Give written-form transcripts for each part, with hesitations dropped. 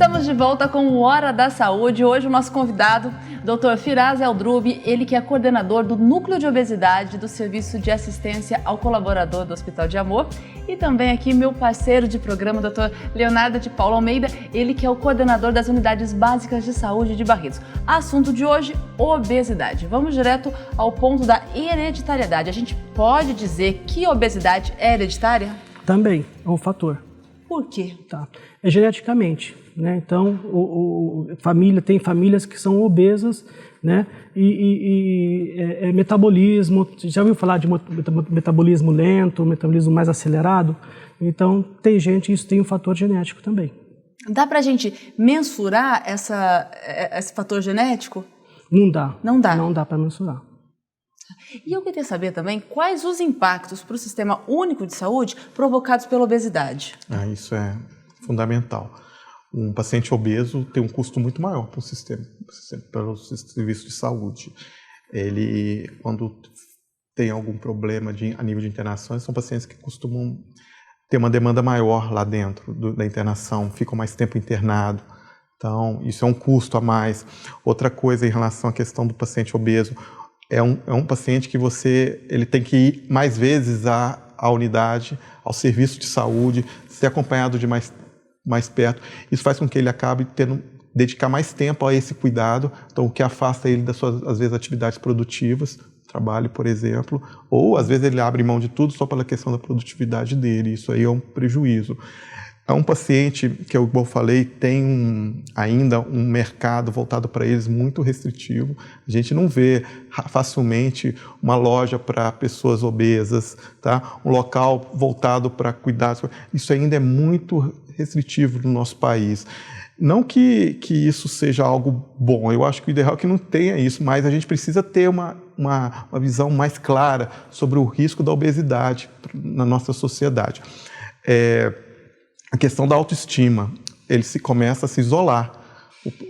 Estamos de volta com o Hora da Saúde. Hoje o nosso convidado, Dr. Firas Eldrubi, ele que é coordenador do Núcleo de Obesidade do Serviço de Assistência ao Colaborador do Hospital de Amor, e também aqui meu parceiro de programa, Dr. Leonardo de Paula Almeida, ele que é o coordenador das Unidades Básicas de Saúde de Barretos. Assunto de hoje, obesidade. Vamos direto ao ponto da hereditariedade. A gente pode dizer que obesidade é hereditária? Também é um fator. Por quê? Tá. É geneticamente, né? Então, tem famílias que são obesas, né? Metabolismo, você já ouviu falar de metabolismo lento, metabolismo mais acelerado? Então, tem gente, isso tem um fator genético também. Dá pra gente mensurar esse fator genético? Não dá. Não dá? Não dá para mensurar. E eu queria saber também quais os impactos para o Sistema Único de Saúde provocados pela obesidade. Isso é fundamental. Um paciente obeso tem um custo muito maior para o sistema, para o serviço de saúde. Ele, quando tem algum problema a nível de internações, são pacientes que costumam ter uma demanda maior lá dentro da internação, ficam mais tempo internado. Então, isso é um custo a mais. Outra coisa em relação à questão do paciente obeso, é um paciente que ele tem que ir mais vezes à unidade, ao serviço de saúde, ser acompanhado de mais perto. Isso faz com que ele acabe dedicar mais tempo a esse cuidado, então o que afasta ele das suas, às vezes, atividades produtivas, trabalho, por exemplo, ou às vezes ele abre mão de tudo só pela questão da produtividade dele. Isso aí é um prejuízo. É um paciente que, como eu falei, tem ainda um mercado voltado para eles muito restritivo. A gente não vê facilmente uma loja para pessoas obesas, tá? Um local voltado para cuidados. Isso ainda é muito restritivo no nosso país. Não que isso seja algo bom, eu acho que o ideal é que não tenha isso, mas a gente precisa ter uma visão mais clara sobre o risco da obesidade na nossa sociedade. A questão da autoestima, ele começa a se isolar.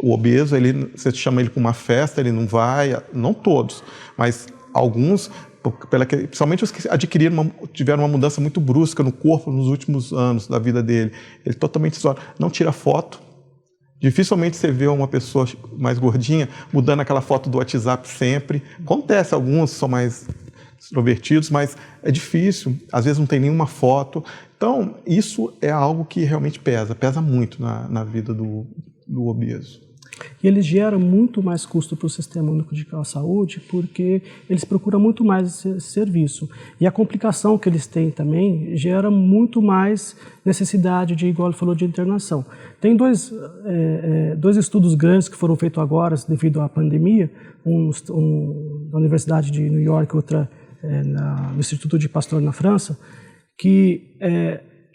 O obeso, você chama ele para uma festa, ele não vai, não todos, mas alguns, principalmente os que tiveram uma mudança muito brusca no corpo nos últimos anos da vida dele, ele totalmente isola, não tira foto. Dificilmente você vê uma pessoa mais gordinha mudando aquela foto do WhatsApp sempre. Acontece, alguns são mais extrovertidos, mas é difícil, às vezes não tem nenhuma foto. Então, isso é algo que realmente pesa muito na vida do obeso. E eles geram muito mais custo para o Sistema Único de Saúde, porque eles procuram muito mais esse serviço. E a complicação que eles têm também gera muito mais necessidade igual ele falou, de internação. Tem dois estudos grandes que foram feitos agora devido à pandemia, um na Universidade de New York, outra no Instituto de Pasteur na França, que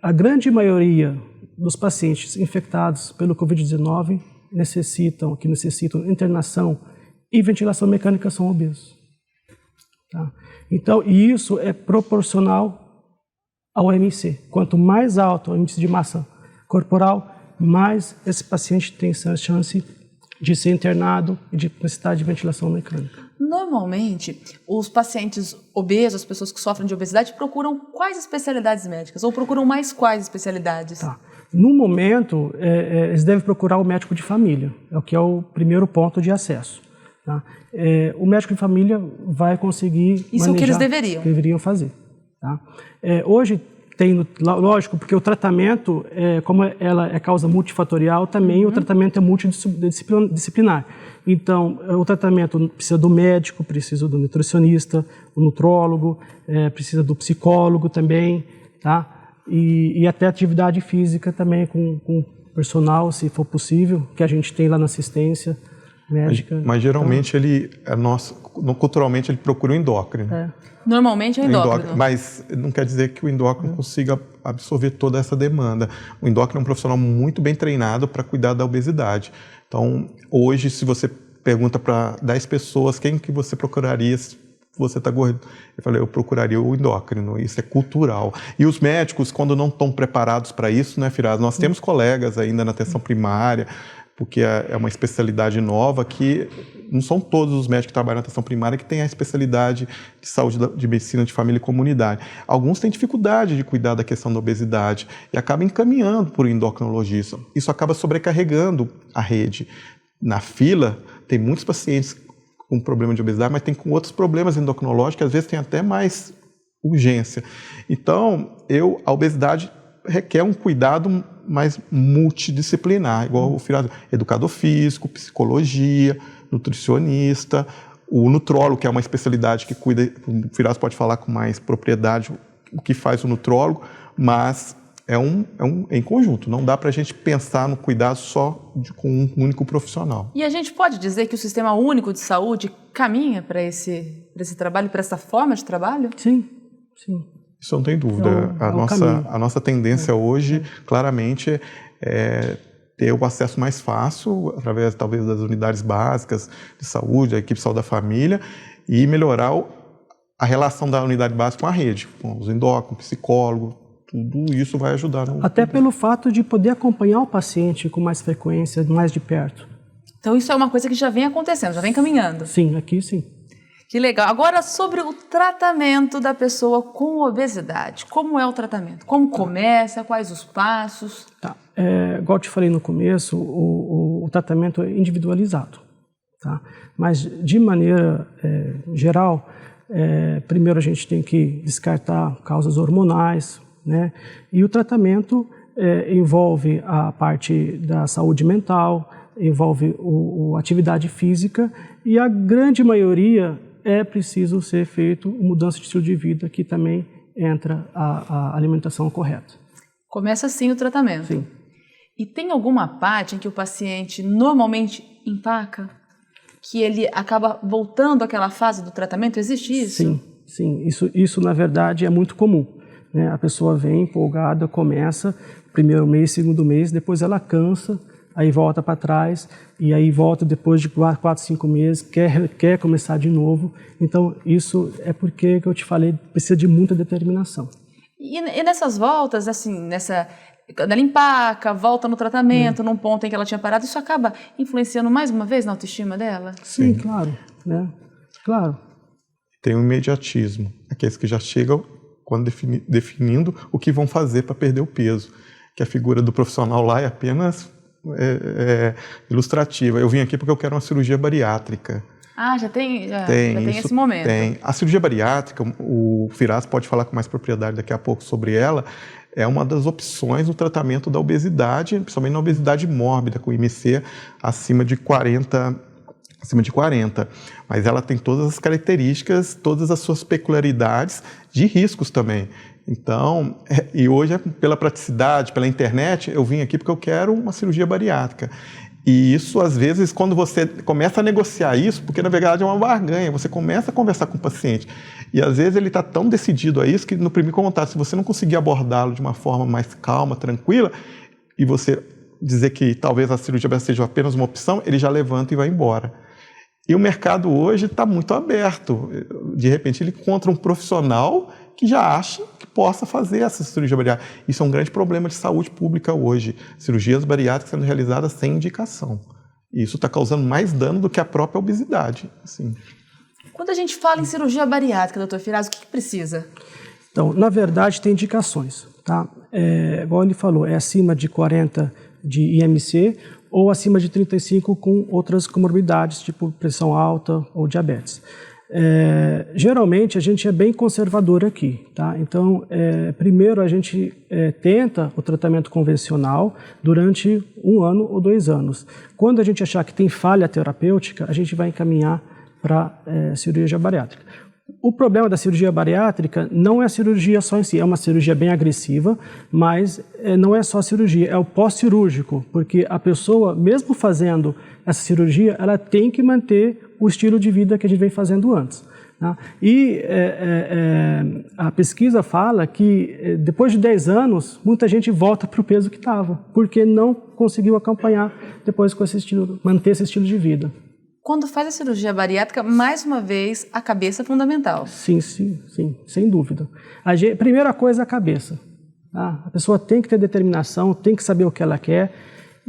a grande maioria dos pacientes infectados pelo Covid-19 necessitam internação e ventilação mecânica são obesos. Tá? Então, e isso é proporcional ao MC. Quanto mais alto o índice de massa corporal, mais esse paciente tem chance de ser internado e de necessidade de ventilação mecânica. Normalmente, os pacientes obesos, as pessoas que sofrem de obesidade, procuram quais especialidades médicas? Ou procuram mais quais especialidades? Tá. No momento, eles devem procurar o médico de família, que é o primeiro ponto de acesso. Tá? O médico de família vai conseguir Isso é o que eles deveriam fazer. Tá? Hoje, lógico, porque o tratamento, como ela é causa multifatorial, também o tratamento é multidisciplinar. Então, o tratamento precisa do médico, precisa do nutricionista, do nutrólogo, precisa do psicólogo também, tá? E até atividade física também com personal, se for possível, que a gente tem lá na assistência médica. Mas geralmente culturalmente ele procura o endócrino. Normalmente é o endócrino. Mas não quer dizer que o endócrino consiga absorver toda essa demanda. O endócrino é um profissional muito bem treinado para cuidar da obesidade. Então, hoje, se você pergunta para 10 pessoas quem que você procuraria se você está gordo, eu procuraria o endócrino. Isso é cultural. E os médicos, quando não estão preparados para isso, né, Firas? Nós temos colegas ainda na atenção primária, porque é uma especialidade nova que não são todos os médicos que trabalham na atenção primária que têm a especialidade de saúde, de medicina de família e comunidade. Alguns têm dificuldade de cuidar da questão da obesidade e acabam encaminhando por um endocrinologista. Isso acaba sobrecarregando a rede. Na fila, tem muitos pacientes com problema de obesidade, mas tem com outros problemas endocrinológicos, que às vezes tem até mais urgência. Então, a obesidade requer um cuidado mais multidisciplinar, igual o Firas, educador físico, psicologia, nutricionista, o nutrólogo, que é uma especialidade que cuida, o Firas pode falar com mais propriedade o que faz o nutrólogo, mas é em conjunto, não dá para a gente pensar no cuidado só com um único profissional. E a gente pode dizer que o Sistema Único de Saúde caminha para esse trabalho, para essa forma de trabalho? Sim, sim. Isso não tem dúvida. A nossa tendência hoje, claramente, é ter o acesso mais fácil, através, talvez, das unidades básicas de saúde, a equipe de saúde da família, e melhorar a relação da unidade básica com a rede, com os endócrinos, psicólogo. Tudo isso vai ajudar. Até pelo fato de poder acompanhar o paciente com mais frequência, mais de perto. Então isso é uma coisa que já vem acontecendo, já vem caminhando. Sim, aqui sim. Que legal. Agora, sobre o tratamento da pessoa com obesidade. Como é o tratamento? Como começa? Quais os passos? Tá. Igual eu te falei no começo, o tratamento é individualizado. Tá? Mas, de maneira geral, primeiro a gente tem que descartar causas hormonais, né? E o tratamento envolve a parte da saúde mental, envolve a atividade física e a grande maioria é preciso ser feito mudança de estilo de vida, que também entra a alimentação correta. Começa assim o tratamento? Sim. E tem alguma parte em que o paciente normalmente empaca? Que ele acaba voltando àquela fase do tratamento? Existe isso? Sim. Isso na verdade é muito comum. Né? A pessoa vem empolgada, começa, primeiro mês, segundo mês, depois ela cansa, aí volta para trás, e aí volta depois de 4, 5 meses, quer começar de novo. Então, isso é porque, que eu te falei, precisa de muita determinação. E nessas voltas, assim, quando ela empaca, volta no tratamento, num ponto em que ela tinha parado, isso acaba influenciando mais uma vez na autoestima dela? Sim, claro. Né? Claro. Tem um imediatismo, aqueles que já chegam quando definindo o que vão fazer para perder o peso, que a figura do profissional lá é apenas ilustrativa. Eu vim aqui porque eu quero uma cirurgia bariátrica. Ah, já tem esse momento. Tem. A cirurgia bariátrica, o Firas pode falar com mais propriedade daqui a pouco sobre ela, é uma das opções no tratamento da obesidade, principalmente na obesidade mórbida, com IMC acima de 40. Mas ela tem todas as características, todas as suas peculiaridades de riscos também. Então, e hoje, pela praticidade, pela internet, eu vim aqui porque eu quero uma cirurgia bariátrica. E isso, às vezes, quando você começa a negociar isso, porque na verdade é uma barganha, você começa a conversar com o paciente. E às vezes ele está tão decidido a isso que no primeiro contato, se você não conseguir abordá-lo de uma forma mais calma, tranquila, e você dizer que talvez a cirurgia bariátrica seja apenas uma opção, ele já levanta e vai embora. E o mercado hoje está muito aberto. De repente ele encontra um profissional que já acha que possa fazer essa cirurgia bariátrica. Isso é um grande problema de saúde pública hoje. Cirurgias bariátricas sendo realizadas sem indicação. E isso está causando mais dano do que a própria obesidade. Assim. Quando a gente fala em cirurgia bariátrica, doutor Firas, o que precisa? Então, na verdade, tem indicações. Tá? Igual ele falou, é acima de 40 de IMC ou acima de 35 com outras comorbidades, tipo pressão alta ou diabetes. Geralmente a gente é bem conservador aqui, tá? Então, primeiro a gente tenta o tratamento convencional durante 1 ano ou 2 anos. Quando a gente achar que tem falha terapêutica, a gente vai encaminhar para cirurgia bariátrica. O problema da cirurgia bariátrica não é a cirurgia só em si, é uma cirurgia bem agressiva, mas não é só a cirurgia, é o pós-cirúrgico, porque a pessoa, mesmo fazendo essa cirurgia, ela tem que manter o estilo de vida que a gente vem fazendo antes. Tá? E a pesquisa fala que depois de 10 anos, muita gente volta para o peso que estava, porque não conseguiu acompanhar depois com esse estilo, manter esse estilo de vida. Quando faz a cirurgia bariátrica, mais uma vez, a cabeça é fundamental. Sim, sem dúvida. Primeira coisa, a cabeça. Tá? A pessoa tem que ter determinação, tem que saber o que ela quer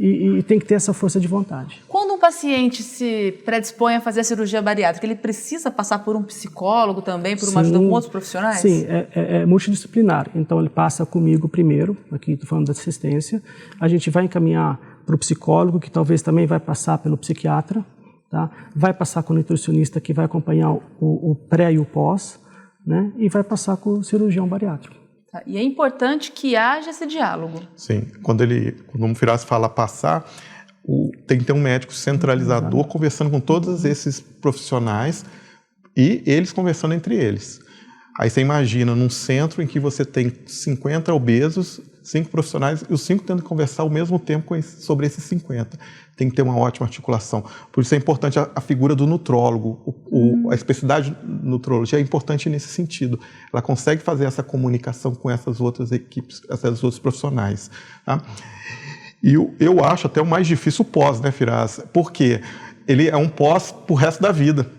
e tem que ter essa força de vontade. Quando um paciente se predispõe a fazer a cirurgia bariátrica, ele precisa passar por um psicólogo também, por uma ajuda com outros profissionais? Sim, é multidisciplinar. Então, ele passa comigo primeiro, aqui estou falando da assistência, a gente vai encaminhar para o psicólogo, que talvez também vai passar pelo psiquiatra, tá? Vai passar com o nutricionista, que vai acompanhar o pré e o pós, né? E vai passar com o cirurgião bariátrico. Tá. E é importante que haja esse diálogo. Sim, quando o Firas fala passar, tem que ter um médico centralizador conversando com todos esses profissionais e eles conversando entre eles. Aí você imagina num centro em que você tem 50 obesos, 5 profissionais e os 5 tendo que conversar ao mesmo tempo sobre esses 50. Tem que ter uma ótima articulação. Por isso é importante a figura do nutrólogo. A especialidade de nutrologia é importante nesse sentido. Ela consegue fazer essa comunicação com essas outras equipes, esses outros profissionais. Tá? E eu acho até o mais difícil o pós, né, Firas? Porque ele é um pós para o resto da vida.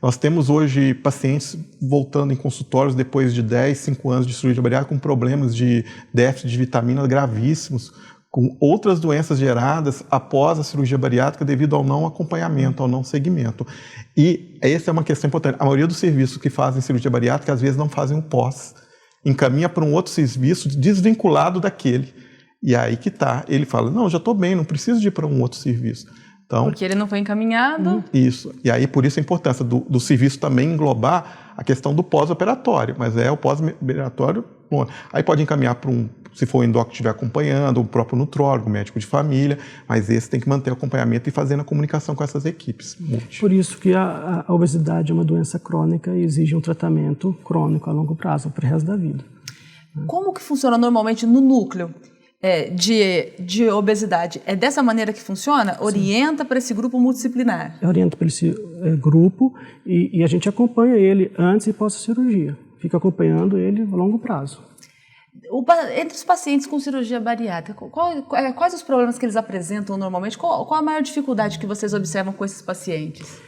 Nós temos hoje pacientes voltando em consultórios depois de 10, 5 anos de cirurgia bariátrica com problemas de déficit de vitamina gravíssimos, com outras doenças geradas após a cirurgia bariátrica devido ao não acompanhamento, ao não segmento. E essa é uma questão importante. A maioria dos serviços que fazem cirurgia bariátrica às vezes não fazem um pós. Encaminha para um outro serviço desvinculado daquele. E aí que está. Ele fala, não, já estou bem, não preciso de ir para um outro serviço. Então, porque ele não foi encaminhado. Isso. E aí, por isso a importância do serviço também englobar a questão do pós-operatório. Mas o pós-operatório, bom, aí pode encaminhar para se for o endócrino que estiver acompanhando, o próprio nutrólogo, o médico de família, mas esse tem que manter o acompanhamento e fazendo a comunicação com essas equipes. Por isso que a obesidade é uma doença crônica e exige um tratamento crônico a longo prazo, para o resto da vida. Como que funciona normalmente no núcleo de obesidade? É dessa maneira que funciona? Orienta para esse grupo multidisciplinar? Orienta para esse grupo e a gente acompanha ele antes e pós-cirurgia. Fica acompanhando ele a longo prazo. Entre os pacientes com cirurgia bariátrica, quais os problemas que eles apresentam normalmente? Qual a maior dificuldade que vocês observam com esses pacientes?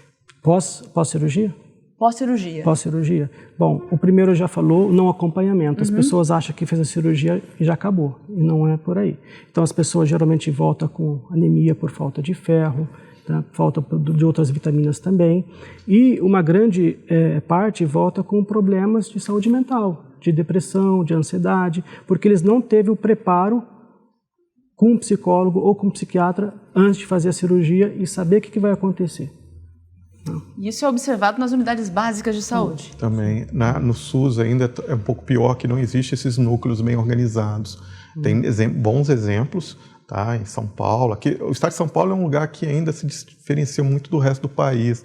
Pós-cirurgia? Pós-cirurgia. Pós-cirurgia. Bom, o primeiro já falou, não acompanhamento. As pessoas acham que fez a cirurgia e já acabou, e não é por aí. Então, as pessoas geralmente voltam com anemia por falta de ferro, tá? Falta de outras vitaminas também. E uma grande parte volta com problemas de saúde mental, de depressão, de ansiedade, porque eles não teve o preparo com um psicólogo ou com um psiquiatra antes de fazer a cirurgia e saber o que vai acontecer. Isso é observado nas unidades básicas de saúde. Também. No SUS ainda é um pouco pior, que não existem esses núcleos bem organizados. Tem bons exemplos, tá? Em São Paulo. Aqui, o estado de São Paulo é um lugar que ainda se diferencia muito do resto do país,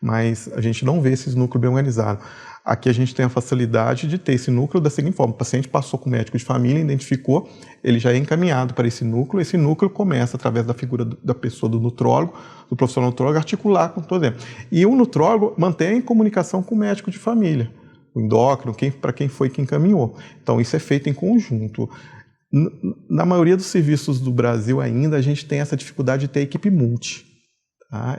mas a gente não vê esses núcleos bem organizados. Aqui a gente tem a facilidade de ter esse núcleo da seguinte forma: o paciente passou com o médico de família, identificou, ele já é encaminhado para esse núcleo começa, através da figura da pessoa, do nutrólogo, do profissional nutrólogo, articular com todo ele. E o nutrólogo mantém comunicação com o médico de família, o endócrino, para quem foi que encaminhou. Então isso é feito em conjunto. Na maioria dos serviços do Brasil ainda a gente tem essa dificuldade de ter equipe multi.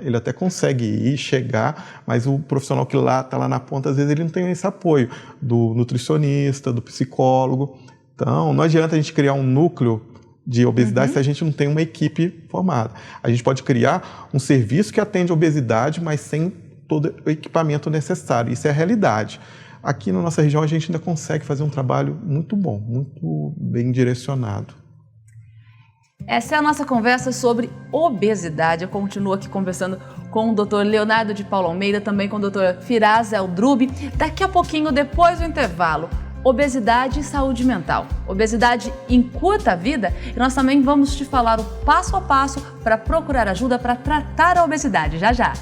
Ele até consegue chegar, mas o profissional que está lá na ponta, às vezes ele não tem esse apoio do nutricionista, do psicólogo. Então, não adianta a gente criar um núcleo de obesidade se a gente não tem uma equipe formada. A gente pode criar um serviço que atende a obesidade, mas sem todo o equipamento necessário. Isso é a realidade. Aqui na nossa região a gente ainda consegue fazer um trabalho muito bom, muito bem direcionado. Essa é a nossa conversa sobre obesidade. Eu continuo aqui conversando com o Dr. Leonardo de Paula Almeida, também com o Dr. Firas El-Drubi. Daqui a pouquinho, depois do intervalo, obesidade e saúde mental. Obesidade encurta a vida? E nós também vamos te falar o passo a passo para procurar ajuda para tratar a obesidade. Já já!